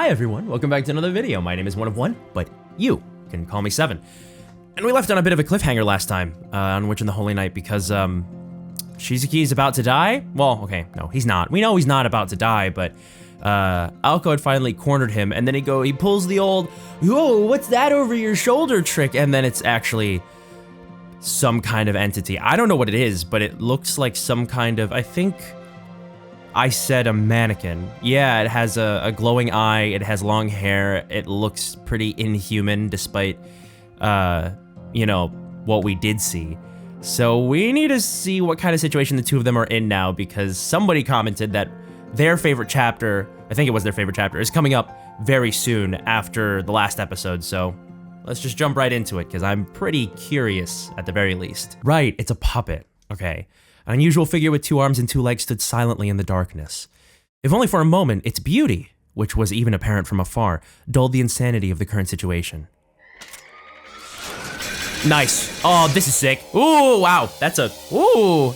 Hi everyone, welcome back to another video. My name is 1 of 1, but you can call me 7. And we left on a bit of a cliffhanger last time, on Witch in the Holy Night, because, Sizuki is about to die? Well, okay, no, he's not. We know he's not about to die, but, Aoko had finally cornered him, and then he pulls the old, whoa, what's that over your shoulder trick? And then it's actually some kind of entity. I don't know what it is, but it looks like some kind of, I think I said a mannequin. Yeah, it has a glowing eye, it has long hair, it looks pretty inhuman despite, you know, what we did see. So we need to see what kind of situation the two of them are in now, because somebody commented that their favorite chapter, I think it was their favorite chapter, is coming up very soon after the last episode, so let's just jump right into it, because I'm pretty curious at the very least. Right, it's a puppet, okay. An unusual figure with 2 arms and 2 legs stood silently in the darkness. If only for a moment, its beauty, which was even apparent from afar, dulled the insanity of the current situation. Nice. Oh, this is sick. Ooh, wow. That's a, ooh.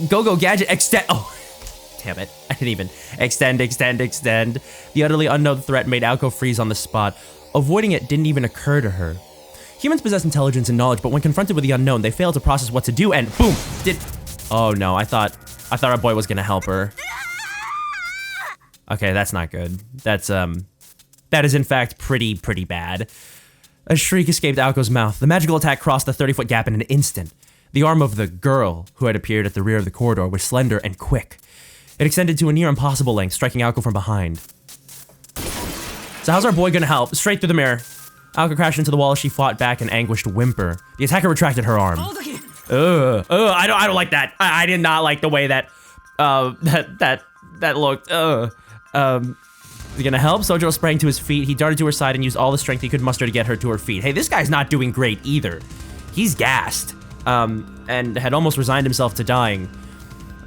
Go-go gadget extend. Oh, damn it. I didn't even extend. The utterly unknown threat made Aoko freeze on the spot. Avoiding it didn't even occur to her. Humans possess intelligence and knowledge, but when confronted with the unknown, they fail to process what to do and boom, oh no, I thought our boy was gonna help her. Okay, that's not good. That is in fact pretty bad. A shriek escaped Aoko's mouth. The magical attack crossed the 30-foot gap in an instant. The arm of the girl who had appeared at the rear of the corridor was slender and quick. It extended to a near impossible length, striking Aoko from behind. So how's our boy gonna help? Straight through the mirror. Aoko crashed into the wall as she fought back an anguished whimper. The attacker retracted her arm. I don't like that. I did not like the way that that looked. You gonna help? Sojiro sprang to his feet. He darted to her side and used all the strength he could muster to get her to her feet. Hey, this guy's not doing great either. He's gassed, and had almost resigned himself to dying,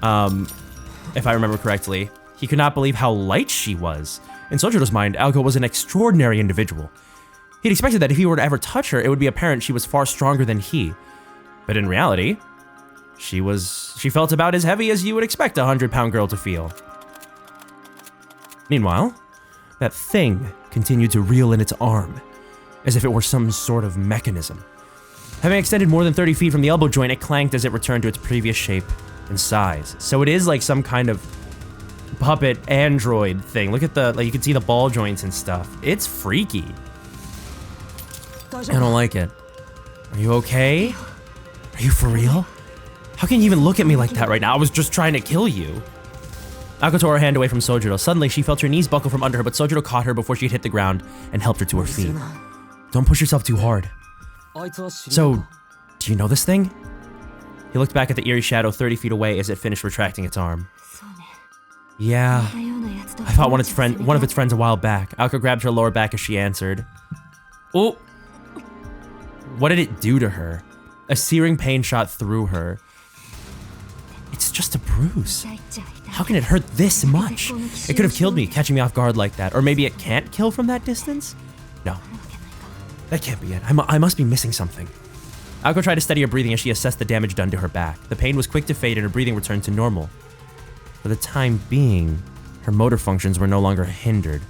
if I remember correctly. He could not believe how light she was. In Sojiro's mind, Aoko was an extraordinary individual. He'd expected that if he were to ever touch her, it would be apparent she was far stronger than he. But in reality, she felt about as heavy as you would expect a 100-pound girl to feel. Meanwhile, that thing continued to reel in its arm, as if it were some sort of mechanism. Having extended more than 30 feet from the elbow joint, it clanked as it returned to its previous shape and size. So it is like some kind of puppet android thing. Look at like you can see the ball joints and stuff. It's freaky. I don't like it. Are you okay? Are you for real? How can you even look at me like that right now? I was just trying to kill you. Aoko tore her hand away from Sojiro. Suddenly, she felt her knees buckle from under her, but Sojiro caught her before she had hit the ground and helped her to her feet. Don't push yourself too hard. So, do you know this thing? He looked back at the eerie shadow 30 feet away as it finished retracting its arm. Yeah, I fought one of its friends a while back. Aoko grabbed her lower back as she answered. Oh! What did it do to her? A searing pain shot through her. It's just a bruise. How can it hurt this much? It could have killed me, catching me off guard like that. Or maybe it can't kill from that distance? No. That can't be it. I must be missing something. Aoko tried to steady her breathing as she assessed the damage done to her back. The pain was quick to fade and her breathing returned to normal. For the time being, her motor functions were no longer hindered,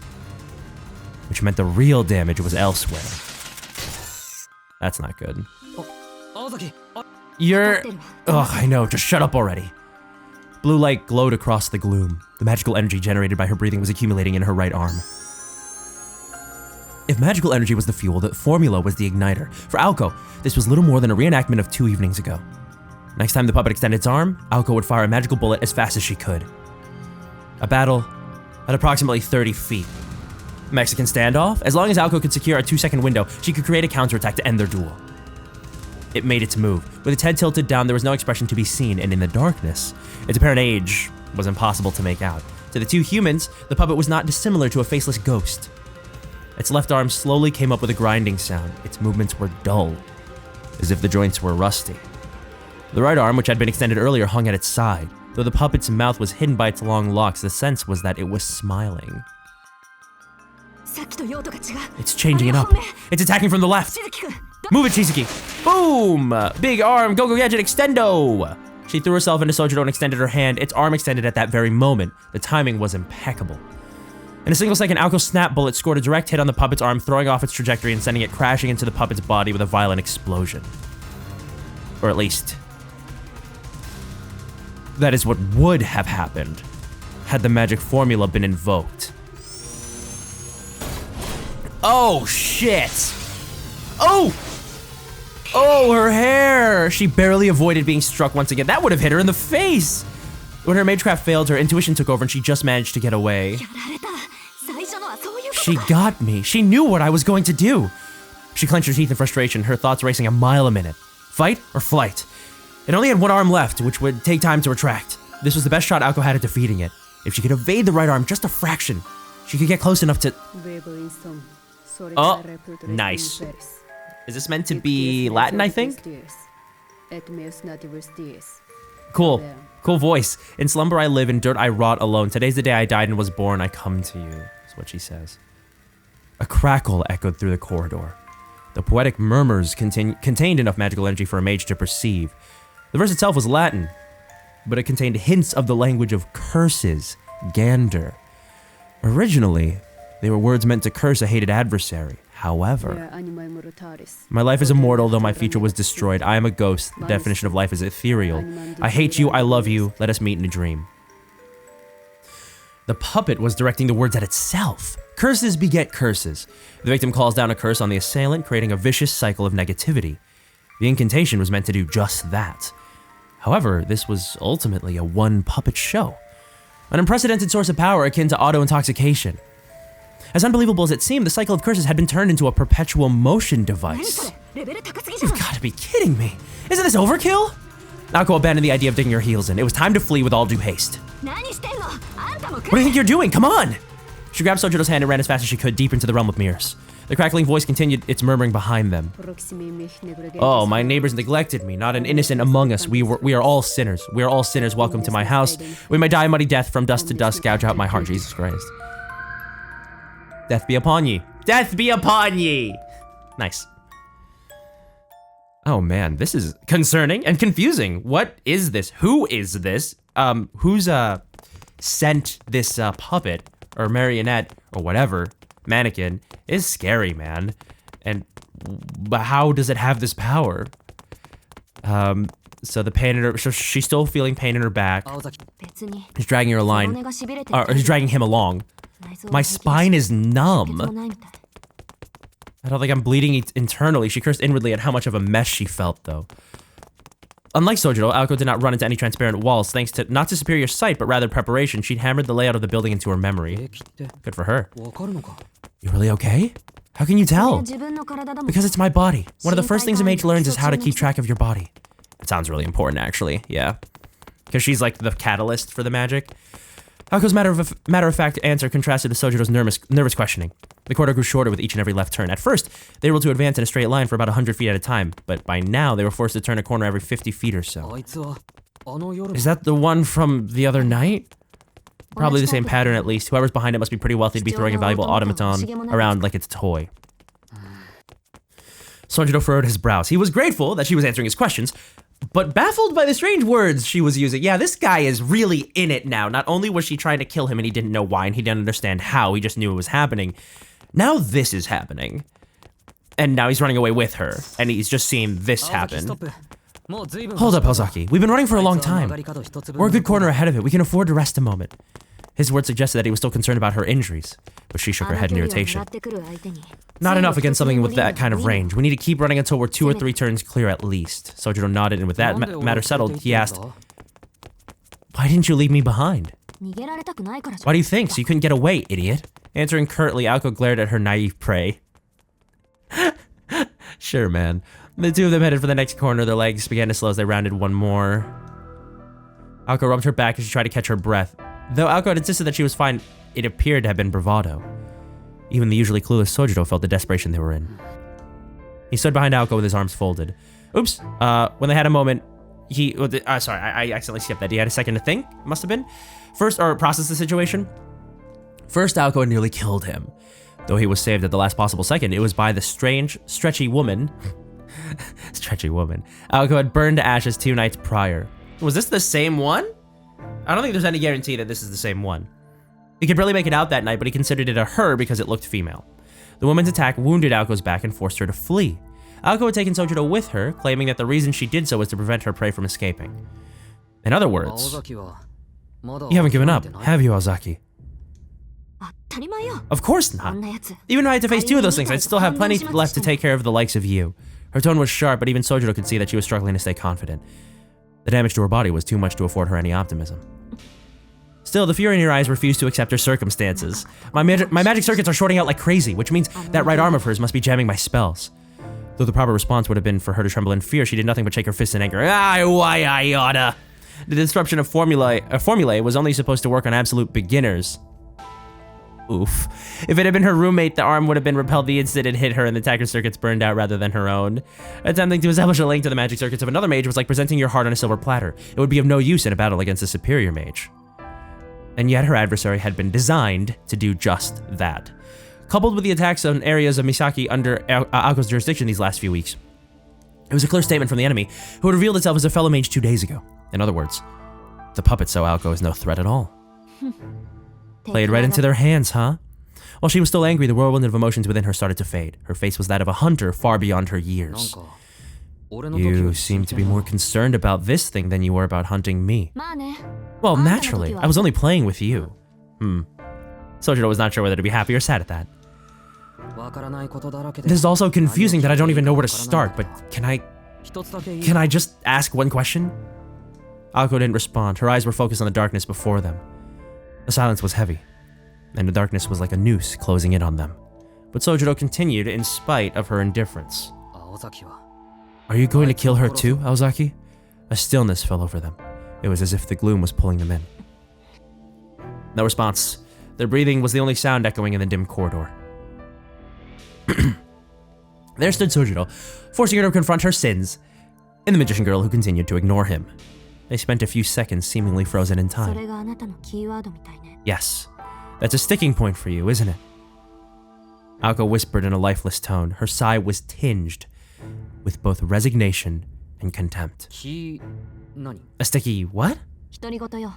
which meant the real damage was elsewhere. That's not good. Ugh, I know, just shut up already. Blue light glowed across the gloom. The magical energy generated by her breathing was accumulating in her right arm. If magical energy was the fuel, the formula was the igniter. For Aoko, this was little more than a reenactment of 2 evenings ago. Next time the puppet extended its arm, Aoko would fire a magical bullet as fast as she could. A battle at approximately 30 feet. Mexican standoff? As long as Aoko could secure a 2-second window, she could create a counterattack to end their duel. It made its move. With its head tilted down, there was no expression to be seen, and in the darkness, its apparent age was impossible to make out. To the 2 humans, the puppet was not dissimilar to a faceless ghost. Its left arm slowly came up with a grinding sound. Its movements were dull, as if the joints were rusty. The right arm, which had been extended earlier, hung at its side. Though the puppet's mouth was hidden by its long locks, the sense was that it was smiling. It's changing it up. It's attacking from the left. Move it, Sizuki. Boom! Big arm, go-go gadget extendo! She threw herself into Sojiro and extended her hand. Its arm extended at that very moment. The timing was impeccable. In a single second, Aoko's snap bullet scored a direct hit on the puppet's arm, throwing off its trajectory and sending it crashing into the puppet's body with a violent explosion. Or at least, that is what would have happened had the magic formula been invoked. Oh, shit! Oh! Oh, her hair! She barely avoided being struck once again. That would have hit her in the face! When her magecraft failed, her intuition took over and she just managed to get away. She got me. She knew what I was going to do. She clenched her teeth in frustration, her thoughts racing a mile a minute. Fight or flight? It only had one arm left, which would take time to retract. This was the best shot Aoko had at defeating it. If she could evade the right arm just a fraction, she could get close enough to... Oh, nice. Is this meant to be Latin, I think? Cool. Cool voice. In slumber I live, in dirt I rot alone. Today's the day I died and was born. I come to you. That's what she says. A crackle echoed through the corridor. The poetic murmurs contained enough magical energy for a mage to perceive. The verse itself was Latin, but it contained hints of the language of curses, Gander. Originally, they were words meant to curse a hated adversary. However, my life is immortal, though my future was destroyed. I am a ghost. The definition of life is ethereal. I hate you, I love you, let us meet in a dream. The puppet was directing the words at itself. Curses beget curses. The victim calls down a curse on the assailant, creating a vicious cycle of negativity. The incantation was meant to do just that. However, this was ultimately a one-puppet show. An unprecedented source of power akin to auto-intoxication. As unbelievable as it seemed, the cycle of curses had been turned into a perpetual motion device. You've got to be kidding me. Isn't this overkill? Aoko abandoned the idea of digging her heels in. It was time to flee with all due haste. What do you think you're doing? Come on! She grabbed Sojiro's hand and ran as fast as she could, deep into the realm of mirrors. The crackling voice continued its murmuring behind them. Oh, my neighbors neglected me, not an innocent among us. We are all sinners. We are all sinners. Welcome to my house. We may die a muddy death, from dust to dust, gouge out my heart. Jesus Christ. Death be upon ye. Death be upon ye! Nice. Oh man, this is concerning and confusing. What is this? Who is this? Who's sent this puppet or marionette or whatever mannequin is scary, man. But how does it have this power? So the pain in her, so she's still feeling pain in her back. He's dragging her a line, or he's dragging him along. My spine is numb. I don't think I'm bleeding internally. She cursed inwardly at how much of a mess she felt, though. Unlike Sojiro, Aoko did not run into any transparent walls, thanks to not to superior sight, but rather preparation. She'd hammered the layout of the building into her memory. Good for her. You really okay? How can you tell? Because it's my body. One of the first things a mage learns is how to keep track of your body. It sounds really important, actually. Yeah. Because she's like the catalyst for the magic. Aoko's matter-of-fact answer contrasted to Sojiro's nervous questioning. The corridor grew shorter with each and every left turn. At first, they were able to advance in a straight line for about 100 feet at a time, but by now they were forced to turn a corner every 50 feet or so. Is that the one from the other night? Probably the same pattern at least. Whoever's behind it must be pretty wealthy to be throwing a valuable automaton around like it's a toy. Sojiro furrowed his brows. He was grateful that she was answering his questions, but baffled by the strange words she was using. Yeah, this guy is really in it now. Not only was she trying to kill him and he didn't know why and he didn't understand how, he just knew it was happening. Now this is happening. And now he's running away with her, and he's just seeing this happen. Hold up, Ozaki. We've been running for a long time. We're a good corner ahead of it. We can afford to rest a moment. His words suggested that he was still concerned about her injuries, but she shook her head in irritation. Not enough against something with that kind of range. We need to keep running until we're 2 or 3 turns clear at least. Sojiro nodded, and with that matter settled, he asked, why didn't you leave me behind? Why do you think? So you couldn't get away, idiot? Answering curtly, Aoko glared at her naive prey. Sure, man. The two of them headed for the next corner. Their legs began to slow as they rounded one more. Aoko rubbed her back as she tried to catch her breath. Though Aoko had insisted that she was fine, it appeared to have been bravado. Even the usually clueless Sojiro felt the desperation they were in. He stood behind Aoko with his arms folded. Oops. When they had a moment, sorry, I accidentally skipped that. He had a second to think, must have been. Process the situation. First, Aoko had nearly killed him. Though he was saved at the last possible second, it was by the strange, stretchy woman. Stretchy woman. Aoko had burned to ashes 2 nights prior. Was this the same one? I don't think there's any guarantee that this is the same one. He could barely make it out that night, but he considered it a her because it looked female. The woman's attack wounded Aoko's back and forced her to flee. Aoko had taken Sojiro with her, claiming that the reason she did so was to prevent her prey from escaping. In other words, you haven't given up, have you, Ozaki? Of course not. Even if I had to face 2 of those things, I'd still have plenty left to take care of the likes of you. Her tone was sharp, but even Sojiro could see that she was struggling to stay confident. The damage to her body was too much to afford her any optimism. Still, the fury in her eyes refused to accept her circumstances. My magic circuits are shorting out like crazy, which means that right arm of hers must be jamming my spells. Though the proper response would have been for her to tremble in fear, she did nothing but shake her fist in anger. Why I oughta? The disruption of formulae was only supposed to work on absolute beginners. Oof. If it had been her roommate, the arm would have been repelled the instant it hit her and the attacker circuits burned out rather than her own. Attempting to establish a link to the magic circuits of another mage was like presenting your heart on a silver platter. It would be of no use in a battle against a superior mage. And yet her adversary had been designed to do just that. Coupled with the attacks on areas of Misaki under Aoko's jurisdiction these last few weeks, it was a clear statement from the enemy, who had revealed itself as a fellow mage 2 days ago. In other words, the puppet saw Aoko as no threat at all. Played right into their hands, huh? While she was still angry, the whirlwind of emotions within her started to fade. Her face was that of a hunter far beyond her years. You seem to be more concerned about this thing than you were about hunting me. Well, naturally, I was only playing with you. Sojiro was not sure whether to be happy or sad at that. This is also confusing that I don't even know where to start, but can I just ask one question? Aoko didn't respond. Her eyes were focused on the darkness before them. The silence was heavy, and the darkness was like a noose closing in on them. But Sojiro continued in spite of her indifference. Are you going to kill her too, Aozaki? A stillness fell over them. It was as if the gloom was pulling them in. No response. Their breathing was the only sound echoing in the dim corridor. There stood Sojiro, forcing her to confront her sins, and the magician girl who continued to ignore him. They spent a few seconds seemingly frozen in time. Yes, that's a sticking point for you, isn't it? Aoko whispered in a lifeless tone. Her sigh was tinged with both resignation and contempt. A sticky what?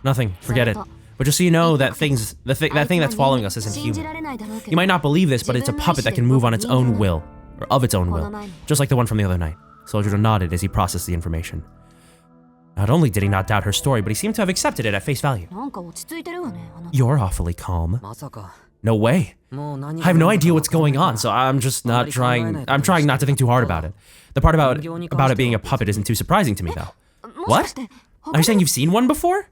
Nothing, forget it. But just so you know, that thing that's following us isn't human. You might not believe this, but it's a puppet that can move on its own will, or of its own will, just like the one from the other night. Sojiro nodded as he processed the information. Not only did he not doubt her story, but he seemed to have accepted it at face value. You're awfully calm. No way. I have no idea what's going on, so I'm trying not to think too hard about it. The part about it being a puppet isn't too surprising to me, though. What? Are you saying you've seen one before?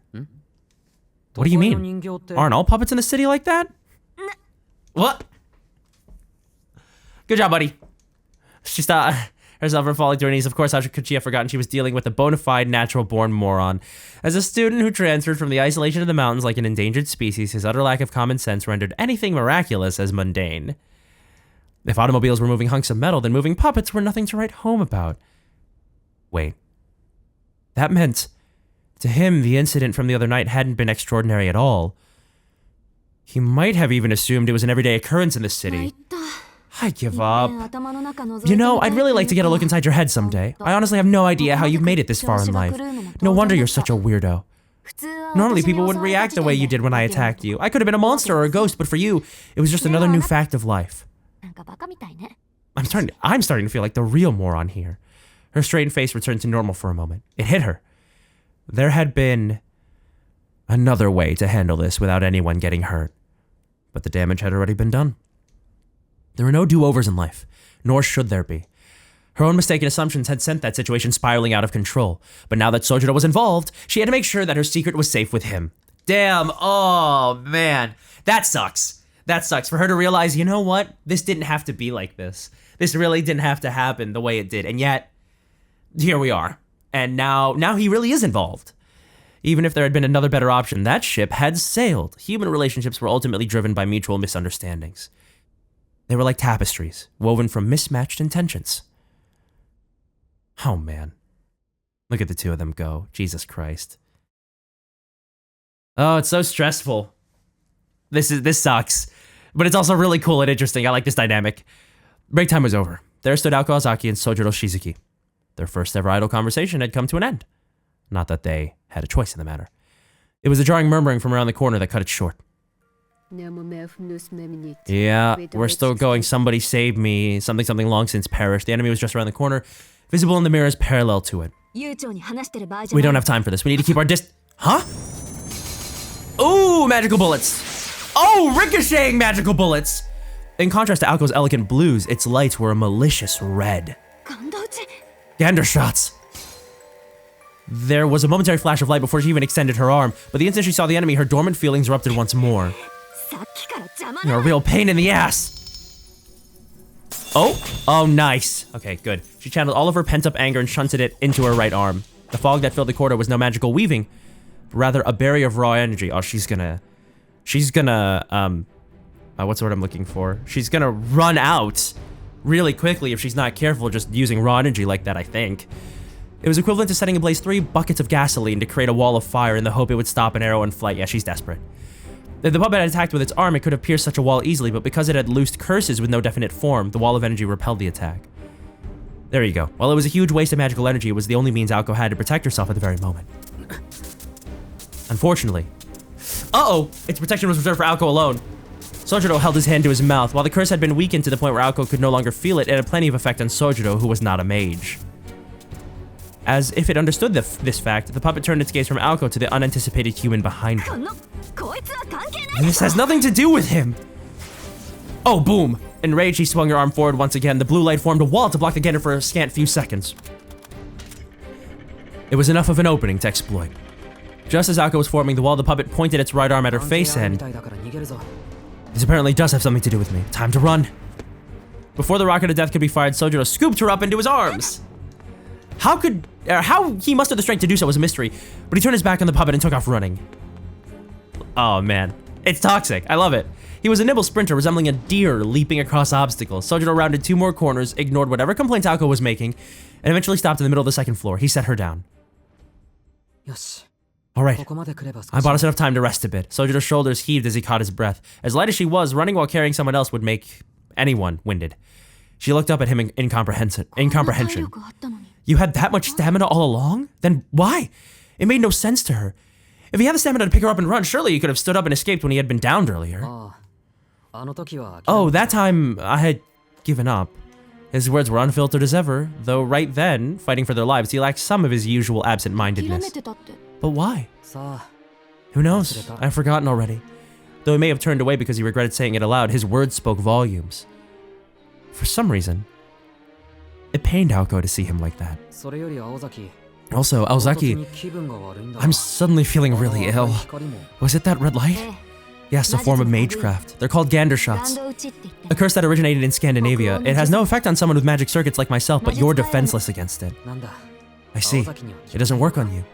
What do you mean? Aren't all puppets in the city like that? What? Good job, buddy. She stopped herself from falling to her knees. Of course, how could she have forgotten she was dealing with a bona fide natural-born moron? As a student who transferred from the isolation of the mountains like an endangered species, his utter lack of common sense rendered anything miraculous as mundane. If automobiles were moving hunks of metal, then moving puppets were nothing to write home about. Wait. That meant, to him, the incident from the other night hadn't been extraordinary at all. He might have even assumed it was an everyday occurrence in the city. I give up. You know, I'd really like to get a look inside your head someday. I honestly have no idea how you've made it this far in life. No wonder you're such a weirdo. Normally people wouldn't react the way you did when I attacked you. I could have been a monster or a ghost, but for you, it was just another new fact of life. I'm starting to feel like the real moron here. Her straightened face returned to normal for a moment. It hit her. There had been another way to handle this without anyone getting hurt. But the damage had already been done. There were no do-overs in life, nor should there be. Her own mistaken assumptions had sent that situation spiraling out of control. But now that Sojiro was involved, she had to make sure that her secret was safe with him. Damn, oh man, that sucks. That sucks for her to realize, you know what? This didn't have to be like this. This really didn't have to happen the way it did. And yet, here we are. And now he really is involved. Even if there had been another better option, that ship had sailed. Human relationships were ultimately driven by mutual misunderstandings. They were like tapestries, woven from mismatched intentions. Oh man. Look at the two of them go. Jesus Christ. Oh, it's so stressful. This sucks. But it's also really cool and interesting. I like this dynamic. Break time was over. There stood Aoko Ozaki and Sojiro Shizuki. Their first ever idle conversation had come to an end. Not that they had a choice in the matter. It was a jarring murmuring from around the corner that cut it short. Yeah, we're still going. Somebody save me. Something, something long since perished. The enemy was just around the corner. Visible in the mirrors parallel to it. We don't have time for this. We need to keep our Huh? Ooh, magical bullets. Oh, ricocheting magical bullets. In contrast to Aoko's elegant blues, its lights were a malicious red. Gander shots. There was a momentary flash of light before she even extended her arm, but the instant she saw the enemy, her dormant feelings erupted once more. You're a real pain in the ass. Oh, nice. Okay, good. She channeled all of her pent-up anger and shunted it into her right arm. The fog that filled the corridor was no magical weaving, but rather a barrier of raw energy. Oh, she's gonna, what's the word I'm looking for? She's gonna run out really quickly if she's not careful just using raw energy like that, I think. It was equivalent to setting ablaze 3 buckets of gasoline to create a wall of fire in the hope it would stop an arrow in flight. Yeah, she's desperate. If the puppet had attacked with its arm, it could have pierced such a wall easily, but because it had loosed curses with no definite form, the wall of energy repelled the attack. There you go. While it was a huge waste of magical energy, it was the only means Aoko had to protect herself at the very moment. Unfortunately. Its protection was reserved for Aoko alone. Sojiro held his hand to his mouth. While the curse had been weakened to the point where Aoko could no longer feel it, it had plenty of effect on Sojiro, who was not a mage. As if it understood this fact, the puppet turned its gaze from Aoko to the unanticipated human behind her. This has nothing to do with him! Oh, boom! Enraged, she swung her arm forward once again. The blue light formed a wall to block the gander for a scant few seconds. It was enough of an opening to exploit. Just as Aoko was forming the wall, the puppet pointed its right arm at her face and... This apparently does have something to do with me. Time to run. Before the rocket of death could be fired, Sojiro scooped her up into his arms. How he mustered the strength to do so was a mystery, but he turned his back on the puppet and took off running. Oh man, it's toxic. I love it. He was a nimble sprinter, resembling a deer leaping across obstacles. Sojiro rounded 2 more corners, ignored whatever complaints Aoko was making, and eventually stopped in the middle of the 2nd floor. He set her down. All right, I bought us enough time to rest a bit. Sojiro's shoulders heaved as he caught his breath. As light as she was, running while carrying someone else would make anyone winded. She looked up at him in incomprehension. You had that much stamina all along? Then why? It made no sense to her. If he had the stamina to pick her up and run, surely he could have stood up and escaped when he had been downed earlier. Oh, that time I had given up. His words were unfiltered as ever, though right then, fighting for their lives, he lacked some of his usual absent-mindedness. But why? Who knows? I've forgotten already. Though he may have turned away because he regretted saying it aloud, his words spoke volumes. For some reason, it pained Aoko to see him like that. Also, Aozaki, I'm suddenly feeling really ill. Was it that red light? Yes, a form of magecraft. They're called gander shots. A curse that originated in Scandinavia. It has no effect on someone with magic circuits like myself, but you're defenseless against it. I see. It doesn't work on you.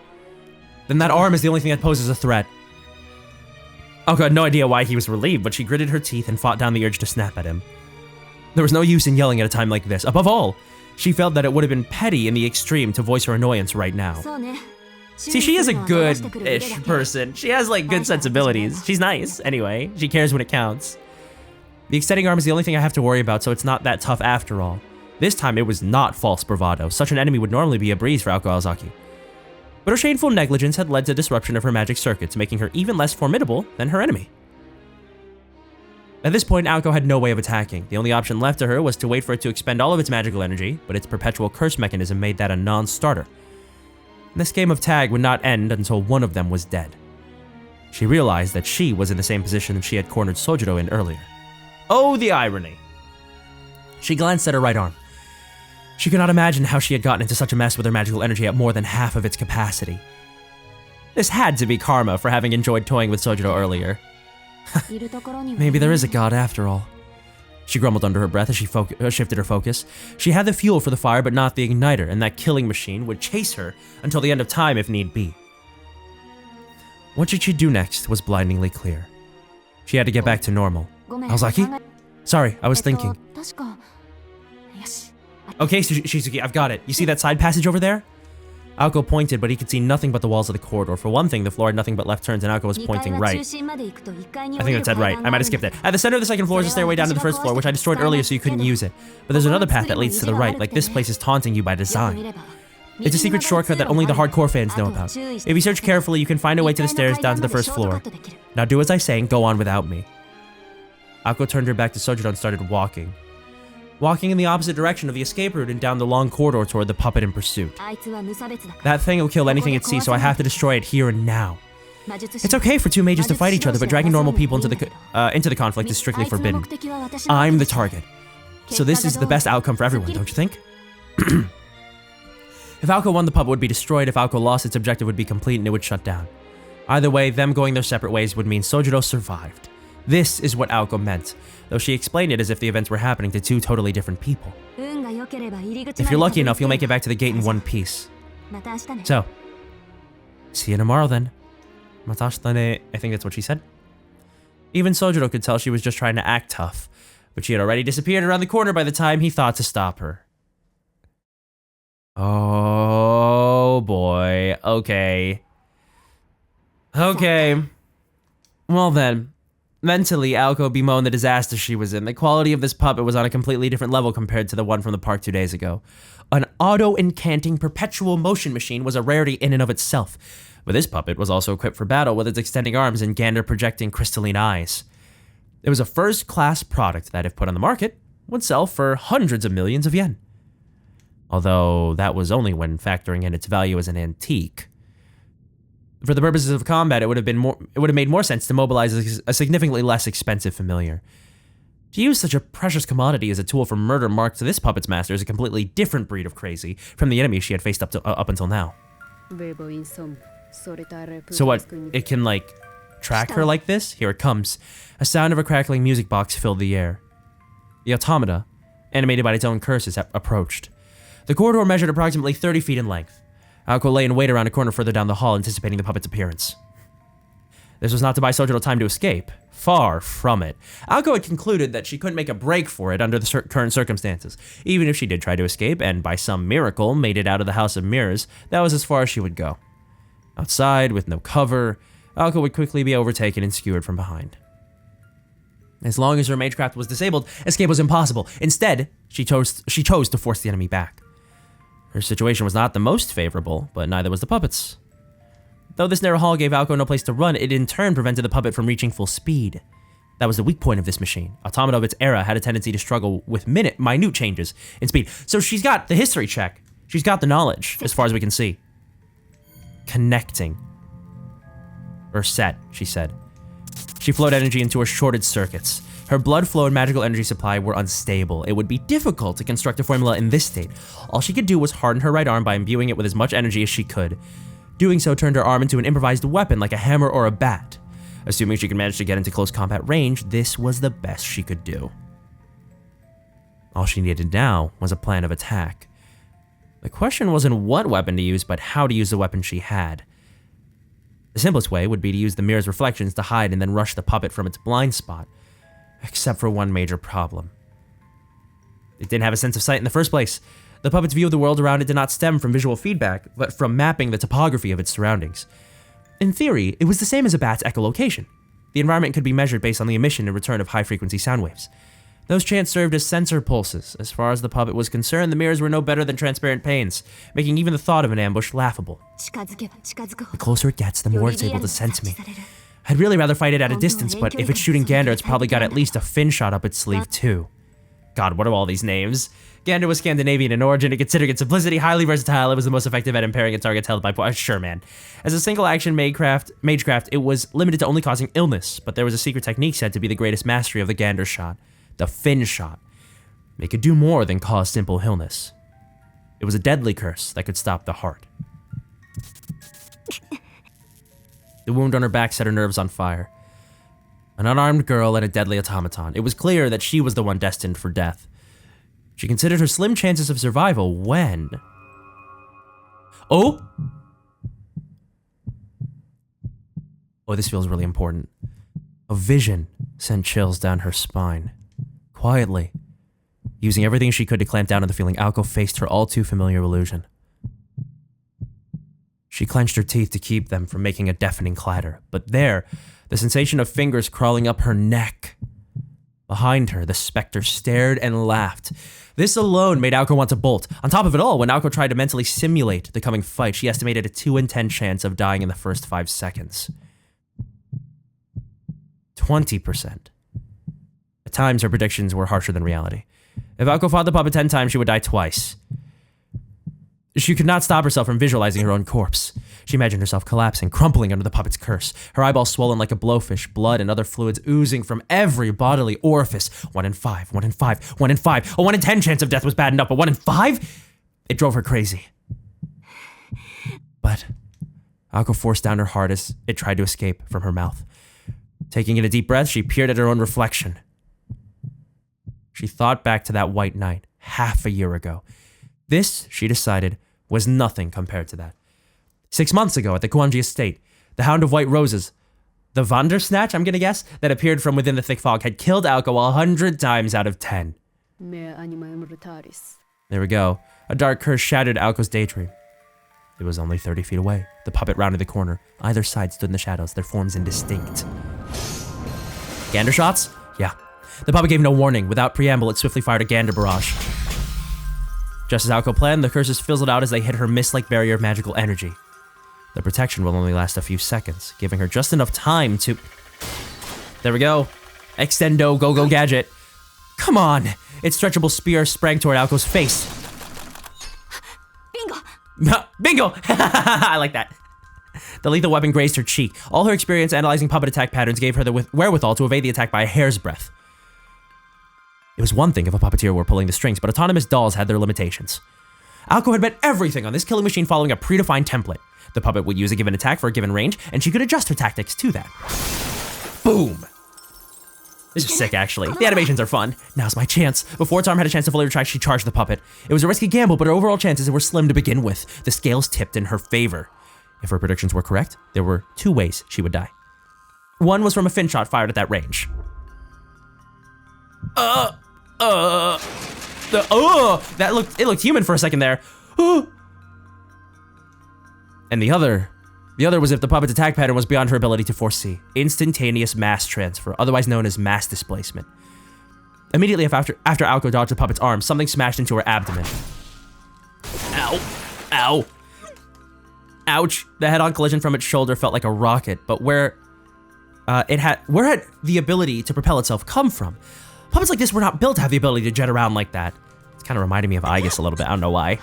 Then that arm is the only thing that poses a threat. Aoko had no idea why he was relieved, but she gritted her teeth and fought down the urge to snap at him. There was no use in yelling at a time like this. Above all, she felt that it would have been petty in the extreme to voice her annoyance right now. See, she is a good-ish person. She has, like, good sensibilities. She's nice, anyway. She cares when it counts. The extending arm is the only thing I have to worry about, so it's not that tough after all. This time, it was not false bravado. Such an enemy would normally be a breeze for Aoko Aozaki. But her shameful negligence had led to disruption of her magic circuits, making her even less formidable than her enemy. At this point, Aoko had no way of attacking. The only option left to her was to wait for it to expend all of its magical energy, but its perpetual curse mechanism made that a non-starter. This game of tag would not end until one of them was dead. She realized that she was in the same position that she had cornered Sojiro in earlier. Oh, the irony. She glanced at her right arm. She could not imagine how she had gotten into such a mess with her magical energy at more than half of its capacity. This had to be karma for having enjoyed toying with Sojiro earlier. Maybe there is a god after all. She grumbled under her breath as she shifted her focus. She had the fuel for the fire, but not the igniter, and that killing machine would chase her until the end of time if need be. What should she do next was blindingly clear. She had to get back to normal. Aozaki? Sorry, I was thinking. Okay, Shizuki, I've got it. You see that side passage over there? Aoko pointed, but he could see nothing but the walls of the corridor. For one thing, the floor had nothing but left turns, and Aoko was pointing right. I think that said right. I might have skipped it. At the center of the 2nd floor is a stairway down to the 1st floor, which I destroyed earlier so you couldn't use it. But there's another path that leads to the right, like this place is taunting you by design. It's a secret shortcut that only the hardcore fans know about. If you search carefully, you can find a way to the stairs down to the 1st floor. Now do as I say and go on without me. Aoko turned her back to Sojiro and started walking. Walking in the opposite direction of the escape route and down the long corridor toward the puppet in pursuit. That thing will kill anything it sees, so I have to destroy it here and now. It's okay for two mages to fight each other, but dragging normal people into the conflict is strictly forbidden. I'm the target. So this is the best outcome for everyone, don't you think? If Aoko won, the puppet would be destroyed. If Aoko lost, its objective would be complete and it would shut down. Either way, them going their separate ways would mean Sojiro survived. This is what Aoko meant, though she explained it as if the events were happening to two totally different people. If you're lucky enough, you'll make it back to the gate in one piece. So, see you tomorrow then. Matashitane, I think that's what she said. Even Sojiro could tell she was just trying to act tough, but she had already disappeared around the corner by the time he thought to stop her. Oh boy, okay. Okay. Well then. Mentally, Aoko bemoaned the disaster she was in. The quality of this puppet was on a completely different level compared to the one from the park 2 days ago. An auto-incanting perpetual motion machine was a rarity in and of itself, but this puppet was also equipped for battle with its extending arms and gander-projecting crystalline eyes. It was a first-class product that, if put on the market, would sell for hundreds of millions of yen. Although that was only when factoring in its value as an antique. For the purposes of combat, it would have made more sense to mobilize a significantly less expensive familiar. To use such a precious commodity as a tool for murder marked this puppet's master is a completely different breed of crazy from the enemy she had faced up until now. So what, it can like track her like this? Here it comes. A sound of a crackling music box filled the air. The automata, animated by its own curses, approached. The corridor measured approximately 30 feet in length. Aoko lay in wait around a corner further down the hall, anticipating the puppet's appearance. This was not to buy Sojiro time to escape. Far from it. Aoko had concluded that she couldn't make a break for it under the current circumstances. Even if she did try to escape, and by some miracle made it out of the House of Mirrors, that was as far as she would go. Outside, with no cover, Aoko would quickly be overtaken and skewered from behind. As long as her magecraft was disabled, escape was impossible. Instead, she chose to force the enemy back. Her situation was not the most favorable, but neither was the puppet's. Though this narrow hall gave Aoko no place to run, it in turn prevented the puppet from reaching full speed. That was the weak point of this machine. Automata of its era had a tendency to struggle with minute changes in speed. So she's got the history check. She's got the knowledge, as far as we can see. Connecting. Or set, she said. She flowed energy into her shorted circuits. Her blood flow and magical energy supply were unstable. It would be difficult to construct a formula in this state. All she could do was harden her right arm by imbuing it with as much energy as she could. Doing so turned her arm into an improvised weapon like a hammer or a bat. Assuming she could manage to get into close combat range, this was the best she could do. All she needed now was a plan of attack. The question wasn't what weapon to use, but how to use the weapon she had. The simplest way would be to use the mirror's reflections to hide and then rush the puppet from its blind spot. Except for one major problem. It didn't have a sense of sight in the first place. The puppet's view of the world around it did not stem from visual feedback, but from mapping the topography of its surroundings. In theory, it was the same as a bat's echolocation. The environment could be measured based on the emission and return of high-frequency sound waves. Those chants served as sensor pulses. As far as the puppet was concerned, the mirrors were no better than transparent panes, making even the thought of an ambush laughable. The closer it gets, the more it's able to sense me. I'd really rather fight it at a distance, but if it's shooting Gander, it's probably got at least a fin shot up its sleeve too. God, what are all these names? Gander was Scandinavian in origin and considering its simplicity highly versatile. It was the most effective at impairing its targets held by sure, man. As a single-action magecraft, it was limited to only causing illness, but there was a secret technique said to be the greatest mastery of the Gander shot, the fin shot. It could do more than cause simple illness. It was a deadly curse that could stop the heart. The wound on her back set her nerves on fire. An unarmed girl and a deadly automaton. It was clear that she was the one destined for death. She considered her slim chances of survival when... Oh, this feels really important. A vision sent chills down her spine. Quietly, using everything she could to clamp down on the feeling, Aoko faced her all too familiar illusion. She clenched her teeth to keep them from making a deafening clatter, but there, the sensation of fingers crawling up her neck. Behind her, the specter stared and laughed. This alone made Aoko want to bolt. On top of it all, when Aoko tried to mentally simulate the coming fight, she estimated a 2 in 10 chance of dying in the first 5 seconds. 20%. At times, her predictions were harsher than reality. If Aoko fought the puppet 10 times, she would die twice. She could not stop herself from visualizing her own corpse. She imagined herself collapsing, crumpling under the puppet's curse, her eyeballs swollen like a blowfish, blood and other fluids oozing from every bodily orifice. 1 in 5, 1 in 5, 1 in 5. A 1 in 10 chance of death was bad enough, but 1 in 5? It drove her crazy. But Aoko forced down her heart as it tried to escape from her mouth. Taking in a deep breath, she peered at her own reflection. She thought back to that white night, half a year ago. This, she decided, was nothing compared to that. 6 months ago at the Kwanji estate, the Hound of White Roses, the Vandersnatch, I'm gonna guess, that appeared from within the thick fog had killed Aoko 100 times out of 10. There we go. A dark curse shattered Aoko's daydream. It was only 30 feet away. The puppet rounded the corner. Either side stood in the shadows, their forms indistinct. Gander shots? Yeah. The puppet gave no warning. Without preamble, it swiftly fired a Gander barrage. Just as Aoko planned, the curses fizzled out as they hit her mist-like barrier of magical energy. The protection will only last a few seconds, giving her just enough time to... There we go. Extendo go-go gadget. Come on! Its stretchable spear sprang toward Aoko's face. Bingo! Bingo! I like that. The lethal weapon grazed her cheek. All her experience analyzing puppet attack patterns gave her the wherewithal to evade the attack by a hair's breadth. It was one thing if a puppeteer were pulling the strings, but autonomous dolls had their limitations. Aoko had bet everything on this killing machine following a predefined template. The puppet would use a given attack for a given range, and she could adjust her tactics to that. Boom! This is sick, actually. The animations are fun. Now's my chance. Before its arm had a chance to fully retract, she charged the puppet. It was a risky gamble, but her overall chances were slim to begin with. The scales tipped in her favor. If her predictions were correct, there were 2 ways she would die. One was from a fin shot fired at that range. It looked human for a second there. And the other was if the puppet's attack pattern was beyond her ability to foresee. Instantaneous mass transfer, otherwise known as mass displacement. Immediately after Aoko dodged the puppet's arm, something smashed into her abdomen. Ow. Ow. Ouch. The head-on collision from its shoulder felt like a rocket, but where had the ability to propel itself come from? Puppets like this were not built to have the ability to jet around like that. It's kind of reminding me of Aegis a little bit, I don't know why.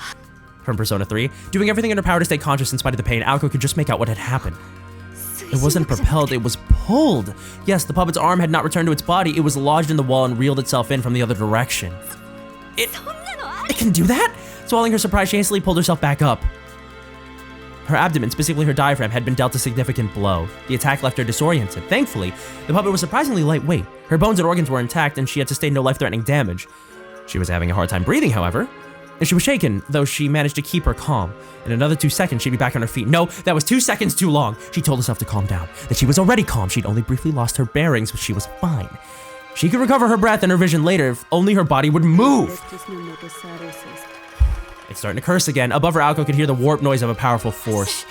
From Persona 3. Doing everything in her power to stay conscious in spite of the pain, Aoko could just make out what had happened. It wasn't propelled, it was pulled. Yes, the puppet's arm had not returned to its body, it was lodged in the wall and reeled itself in from the other direction. It can do that? Swallowing her surprise, she hastily pulled herself back up. Her abdomen, specifically her diaphragm, had been dealt a significant blow. The attack left her disoriented. Thankfully, the puppet was surprisingly lightweight. Her bones and organs were intact, and she had sustained no life-threatening damage. She was having a hard time breathing, however, and she was shaken, though she managed to keep her calm. In another 2 seconds, she'd be back on her feet. No, that was 2 seconds too long. She told herself to calm down, that she was already calm. She'd only briefly lost her bearings, but she was fine. She could recover her breath and her vision later if only her body would move. It's starting to curse again. Above her, Aoko could hear the warp noise of a powerful force.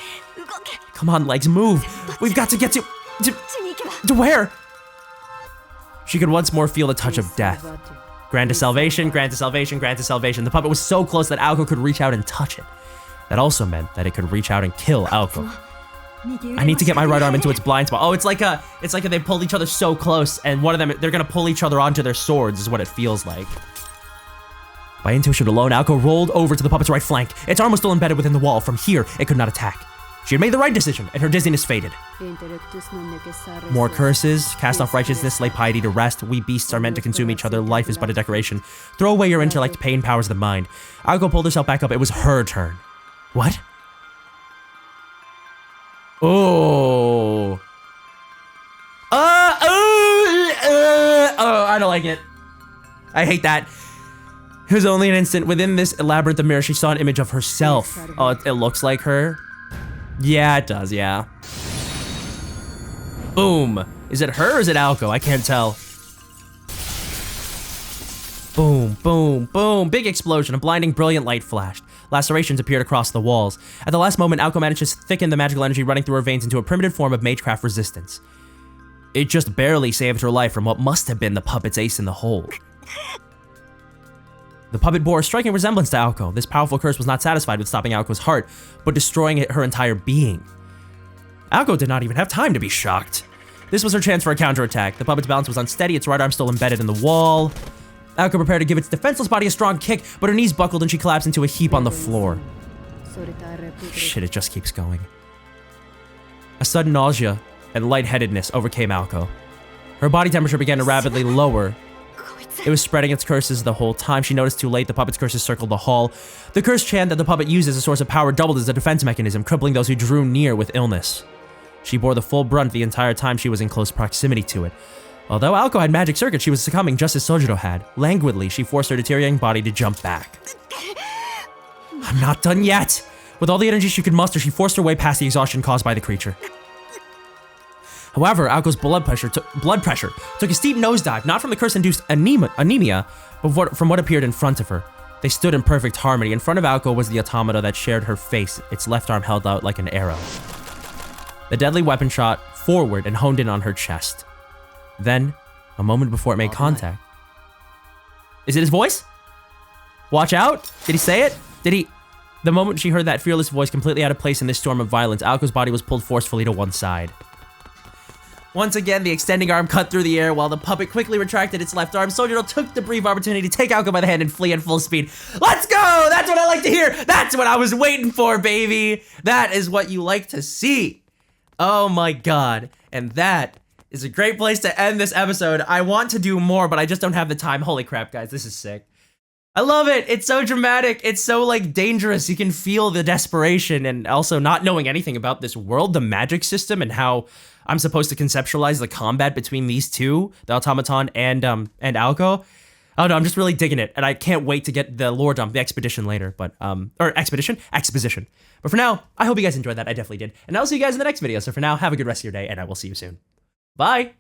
Come on, legs, move. We've got to get to where? She could once more feel the touch of death. Grant to salvation, grant to salvation, grant to salvation. The puppet was so close that Aoko could reach out and touch it. That also meant that it could reach out and kill Aoko. I need to get my right arm into its blind spot. Oh, it's like they pulled each other so close, and one of them, they're gonna pull each other onto their swords, is what it feels like. By intuition alone, Aoko rolled over to the puppet's right flank. Its arm was still embedded within the wall. From here, it could not attack. She had made the right decision, and her dizziness faded. More curses, cast off righteousness, lay piety to rest. We beasts are meant to consume each other. Life is but a decoration. Throw away your intellect, pain powers the mind. Aoko pulled herself back up. It was her turn. What? Oh. I don't like it. I hate that. It was only an instant. Within this labyrinth of mirrors, she saw an image of herself. Oh, it looks like her. Yeah, it does, yeah. Boom. Is it her or is it Aoko? I can't tell. Boom, boom, boom. Big explosion. A blinding, brilliant light flashed. Lacerations appeared across the walls. At the last moment, Aoko managed to thicken the magical energy running through her veins into a primitive form of magecraft resistance. It just barely saved her life from what must have been the puppet's ace in the hole. The puppet bore a striking resemblance to Aoko. This powerful curse was not satisfied with stopping Aoko's heart, but destroying her entire being. Aoko did not even have time to be shocked. This was her chance for a counterattack. The puppet's balance was unsteady, its right arm still embedded in the wall. Aoko prepared to give its defenseless body a strong kick, but her knees buckled and she collapsed into a heap on the floor. Shit, it just keeps going. A sudden nausea and lightheadedness overcame Aoko. Her body temperature began to rapidly lower. It was spreading its curses the whole time. She noticed too late the puppet's curses circled the hall. The curse chant that the puppet used as a source of power doubled as a defense mechanism, crippling those who drew near with illness. She bore the full brunt the entire time she was in close proximity to it. Although Aoko had magic circuits, she was succumbing just as Sojiro had. Languidly, she forced her deteriorating body to jump back. I'm not done yet! With all the energy she could muster, she forced her way past the exhaustion caused by the creature. However, Aoko's blood pressure took a steep nosedive, not from the curse-induced anemia, but from what appeared in front of her. They stood in perfect harmony. In front of Aoko was the automata that shared her face, its left arm held out like an arrow. The deadly weapon shot forward and honed in on her chest. Then, a moment before it made contact. Is it his voice? Watch out! Did he say it? Did he? The moment she heard that fearless voice completely out of place in this storm of violence, Aoko's body was pulled forcefully to one side. Once again, the extending arm cut through the air while the puppet quickly retracted its left arm. Sojiro took the brief opportunity to take Aoko by the hand and flee at full speed. Let's go! That's what I like to hear! That's what I was waiting for, baby! That is what you like to see! Oh my god. And that is a great place to end this episode. I want to do more, but I just don't have the time. Holy crap, guys, this is sick. I love it. It's so dramatic. It's so, like, dangerous. You can feel the desperation and also not knowing anything about this world, the magic system, and how I'm supposed to conceptualize the combat between these two, the automaton and Aoko. Oh no, I'm just really digging it, and I can't wait to get the lore dump, the expedition later, but, exposition. But for now, I hope you guys enjoyed that. I definitely did. And I'll see you guys in the next video. So for now, have a good rest of your day, and I will see you soon. Bye.